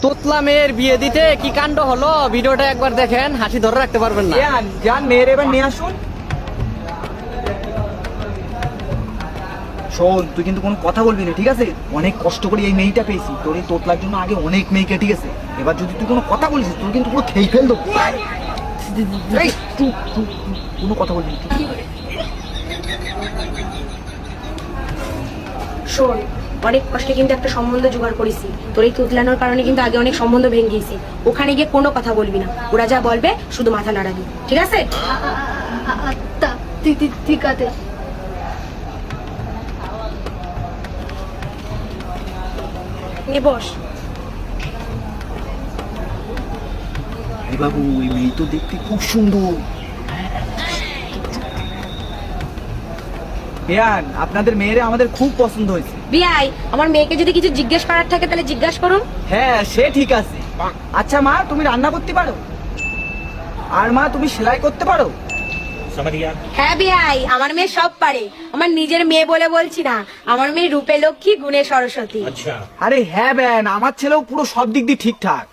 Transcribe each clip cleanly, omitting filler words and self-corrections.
তোতলা মেয়ের বিয়ে দিতে কি কাণ্ড হলো, ভিডিওটা একবার দেখেন, হাসি ধরে রাখতে পারবেন না। যান মেয়ের এবার নিয়ে আসুন। শোন, তুই কিন্তু কোনো কথা বলবি না, ঠিক আছে? অনেক কষ্ট করে এই মেয়েটা পেয়েছি, তোর এই তোতলার জন্য আগে অনেক মেয়েকে, ঠিক আছে? এবার যদি তুই কোনো কথা বলিস তোর কিন্তু পুরো খেয়ে ফেল দেবো। এই, চুপ, চুপ, চুপ, কোনো কথা বলবি না, ঠিক আছে? শোন, অনেক কষ্টে কিন্তু একটা সম্বন্ধ জোগাড় করেছি। তোর এই তুতলানোর কারণে কিন্তু আগে অনেক সম্বন্ধ ভেঙে গেছি। ওখানে গিয়ে কোনো কথা বলবি না, ওরা যা বলবে শুধু মাথা নাড়াবি, ঠিক আছে? ঠিক আছে। নিয়ে বস। আরে বাবু, ওই মেয়ে তো দেখতে খুব সুন্দর। বেয়ান, আপনাদের মেয়েরে আমাদের খুব পছন্দ হয়েছে। বিয়াই, আমার মেয়েকে যদি কিছু জিজ্ঞেস করার থাকে তাহলে জিজ্ঞাসা করুন। হ্যাঁ, সে ঠিক আছে। আচ্ছা মা, তুমি রান্না করতে পারো? আর মা, তুমি সেলাই করতে পারো? হ্যাঁ বিয়াই, আমার মেয়ে সব পারে। আমার নিজের মেয়ে বলে বলছি না, আমার মেয়ে রূপে লক্ষ্মী গুণে সরস্বতী। আরে হ্যাঁ বেয়ান, আমার ছেলেও পুরো সব দিক দিয়ে ঠিকঠাক।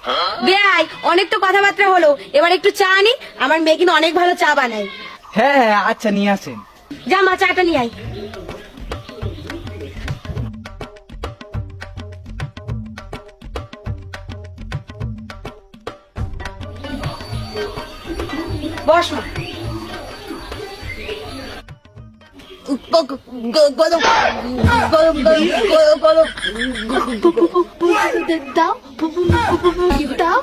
বিয়াই, অনেক তো কথাবার্তা হলো, এবার একটু চা আনি। আমার মেয়ে কিন্তু অনেক ভালো চা বানায়। হ্যাঁ হ্যাঁ, আচ্ছা নিয়ে আসেন। যা মা, চাটা নিয়ে আয়। বস মা। দাও দাও।